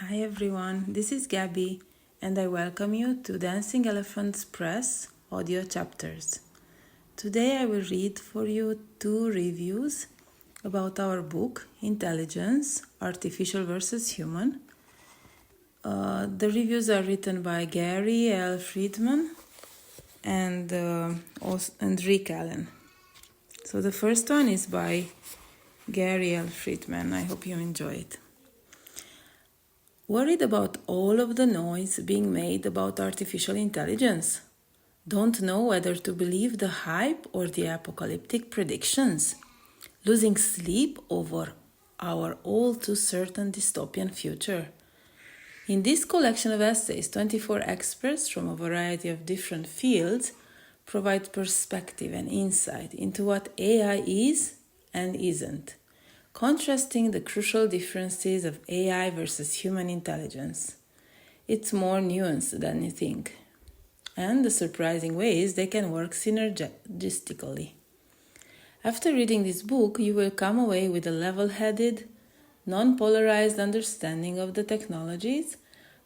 Hi everyone, this is Gabby and I welcome you to Dancing Elephants Press audio chapters. Today I will read for you 2 reviews about our book Intelligence, Artificial versus Human. The reviews are written by Gary L. Friedman and Rick Allen. So the first one is by Gary L. Friedman. I hope you enjoy it. Worried about all of the noise being made about artificial intelligence? Don't know whether to believe the hype or the apocalyptic predictions? Losing sleep over our all too certain dystopian future? In this collection of essays, 24 experts from a variety of different fields provide perspective and insight into what AI is and isn't, contrasting the crucial differences of AI versus human intelligence. It's more nuanced than you think, and the surprising ways they can work synergistically. After reading this book, you will come away with a level-headed, non-polarized understanding of the technologies,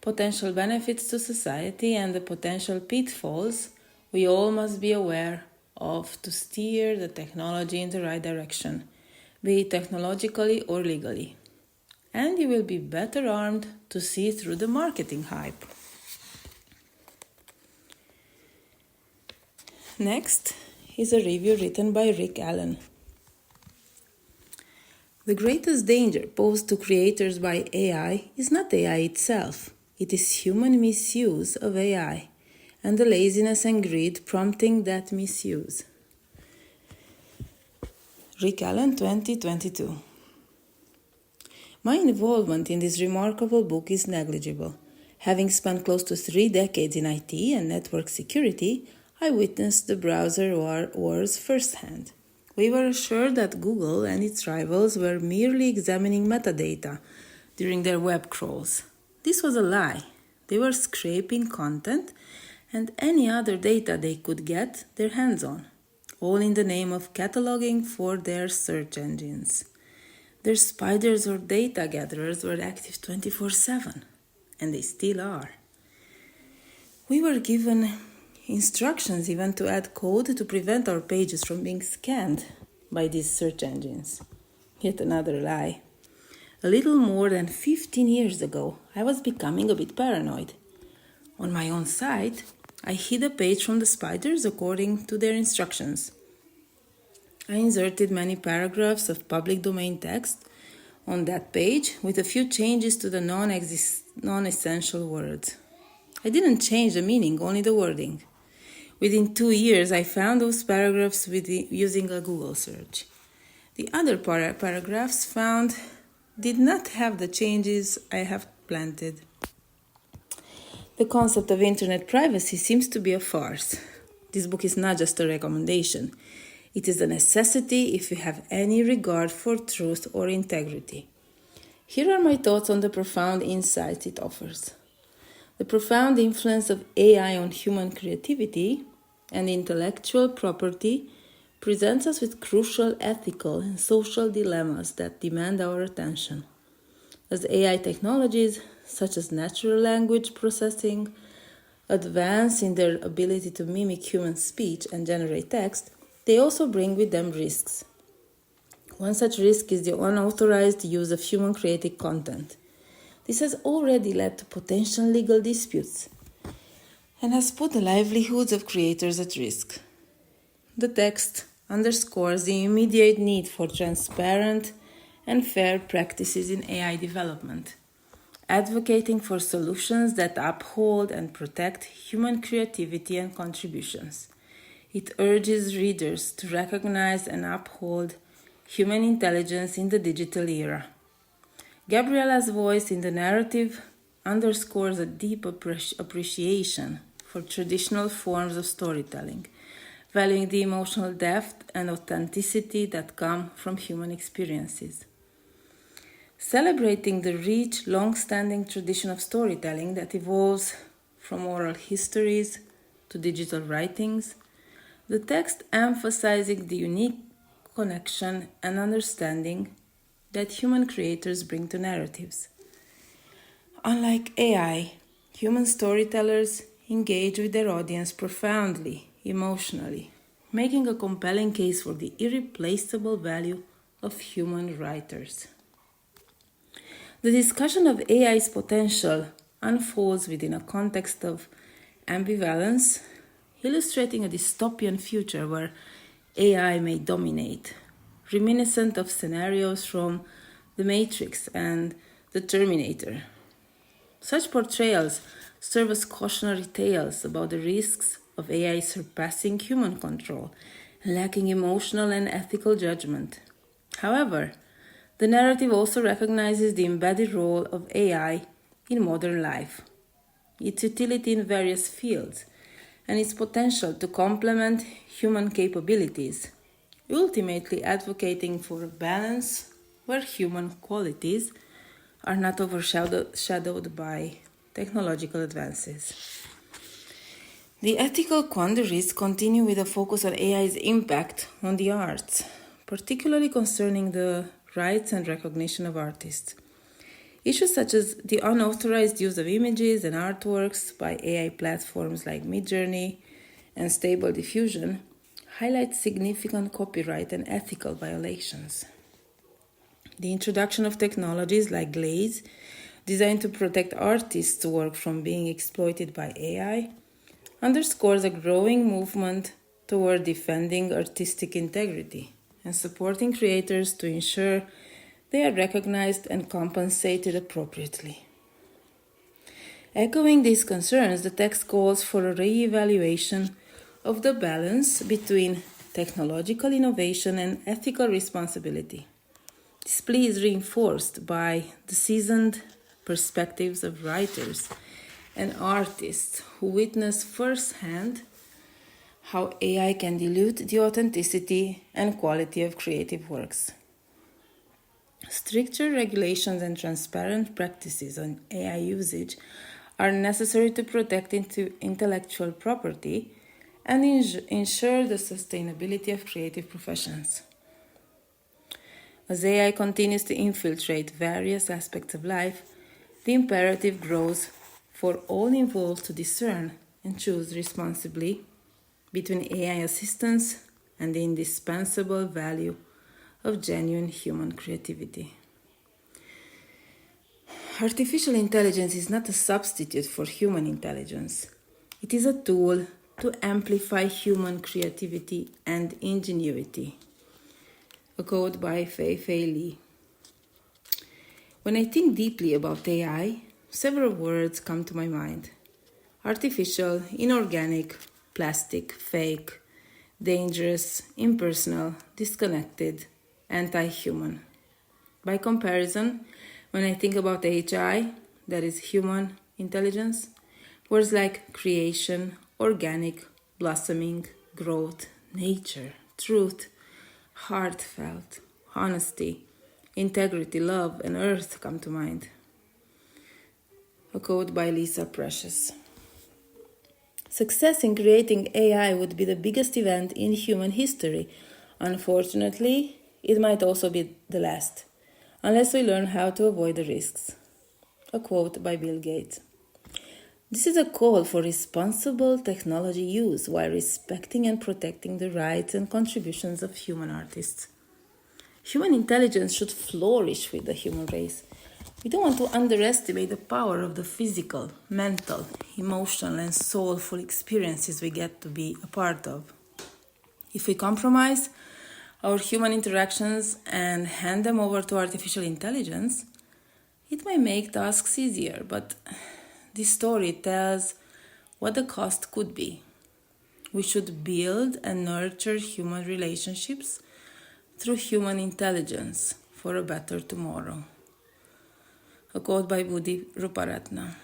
potential benefits to society, and the potential pitfalls we all must be aware of to steer the technology in the right direction, be it technologically or legally. And you will be better armed to see through the marketing hype. Next is a review written by Rick Allen. The greatest danger posed to creators by AI is not AI itself. It is human misuse of AI and the laziness and greed prompting that misuse. Rick Allen, 2022. My involvement in this remarkable book is negligible. Having spent close to 3 decades in IT and network security, I witnessed the browser wars firsthand. We were assured that Google and its rivals were merely examining metadata during their web crawls. This was a lie. They were scraping content and any other data they could get their hands on, all in the name of cataloging for their search engines. Their spiders or data gatherers were active 24/7, and they still are. We were given instructions even to add code to prevent our pages from being scanned by these search engines. Yet another lie. A little more than 15 years ago, I was becoming a bit paranoid. On my own site, I hid a page from the spiders according to their instructions. I inserted many paragraphs of public domain text on that page with a few changes to the non-essential words. I didn't change the meaning, only the wording. Within 2 years, I found those paragraphs using a Google search. The other paragraphs found did not have the changes I have planted. The concept of internet privacy seems to be a farce. This book is not just a recommendation. It is a necessity if you have any regard for truth or integrity. Here are my thoughts on the profound insights it offers. The profound influence of AI on human creativity and intellectual property presents us with crucial ethical and social dilemmas that demand our attention. As AI technologies, such as natural language processing, advance in their ability to mimic human speech and generate text, they also bring with them risks. One such risk is the unauthorized use of human-created content. This has already led to potential legal disputes and has put the livelihoods of creators at risk. The text underscores the immediate need for transparent and fair practices in AI development, advocating for solutions that uphold and protect human creativity and contributions. It urges readers to recognize and uphold human intelligence in the digital era. Gabriella's voice in the narrative underscores a deep appreciation for traditional forms of storytelling, valuing the emotional depth and authenticity that come from human experiences. Celebrating the rich, long-standing tradition of storytelling that evolves from oral histories to digital writings, the text emphasizing the unique connection and understanding that human creators bring to narratives. Unlike AI, human storytellers engage with their audience profoundly, emotionally, making a compelling case for the irreplaceable value of human writers. The discussion of AI's potential unfolds within a context of ambivalence, illustrating a dystopian future where AI may dominate, reminiscent of scenarios from The Matrix and The Terminator. Such portrayals serve as cautionary tales about the risks of AI surpassing human control, lacking emotional and ethical judgment. However, the narrative also recognizes the embedded role of AI in modern life, its utility in various fields, and its potential to complement human capabilities, ultimately advocating for a balance where human qualities are not overshadowed by technological advances. The ethical quandaries continue with a focus on AI's impact on the arts, particularly concerning the rights and recognition of artists. Issues such as the unauthorized use of images and artworks by AI platforms like Midjourney and Stable Diffusion highlight significant copyright and ethical violations. The introduction of technologies like Glaze, designed to protect artists' work from being exploited by AI, underscores a growing movement toward defending artistic integrity and supporting creators to ensure they are recognized and compensated appropriately. Echoing these concerns, the text calls for a re-evaluation of the balance between technological innovation and ethical responsibility. This plea is reinforced by the seasoned perspectives of writers and artists who witness firsthand how AI can dilute the authenticity and quality of creative works. Stricter regulations and transparent practices on AI usage are necessary to protect intellectual property and ensure the sustainability of creative professions. As AI continues to infiltrate various aspects of life, the imperative grows for all involved to discern and choose responsibly between AI assistance and the indispensable value of genuine human creativity. Artificial intelligence is not a substitute for human intelligence. It is a tool to amplify human creativity and ingenuity. A quote by Fei Li. When I think deeply about AI, several words come to my mind: artificial, inorganic, plastic, fake, dangerous, impersonal, disconnected, anti-human. By comparison, when I think about HI, that is human intelligence, words like creation, organic, blossoming, growth, nature, truth, heartfelt, honesty, integrity, love, and earth come to mind. A quote by Lisa Precious. Success in creating AI would be the biggest event in human history. Unfortunately, it might also be the last, unless we learn how to avoid the risks. A quote by Bill Gates. This is a call for responsible technology use while respecting and protecting the rights and contributions of human artists. Human intelligence should flourish with the human race. We don't want to underestimate the power of the physical, mental, emotional, and soulful experiences we get to be a part of. If we compromise our human interactions and hand them over to artificial intelligence, it may make tasks easier, but this story tells what the cost could be. We should build and nurture human relationships through human intelligence for a better tomorrow. A quote by Buddhi Ruparatna.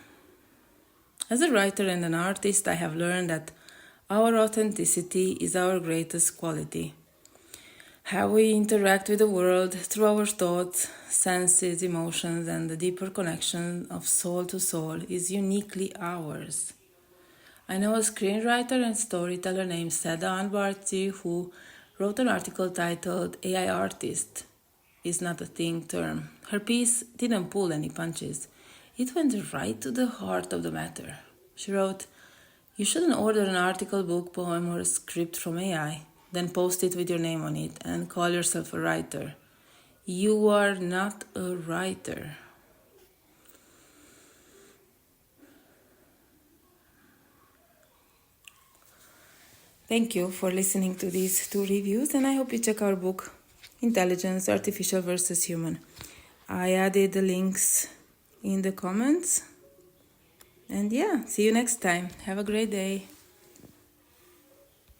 As a writer and an artist, I have learned that our authenticity is our greatest quality. How we interact with the world through our thoughts, senses, emotions, and the deeper connection of soul to soul is uniquely ours. I know a screenwriter and storyteller named Seda Anbarti who wrote an article titled AI Artist is Not a Thing term. Her piece didn't pull any punches. It went right to the heart of the matter. She wrote, "You shouldn't order an article, book, poem, or a script from AI, then post it with your name on it and call yourself a writer. You are not a writer." Thank you for listening to these 2 reviews, and I hope you check our book, Intelligence, Artificial versus Human. I added the links in the comments. And yeah, see you next time. Have a great day.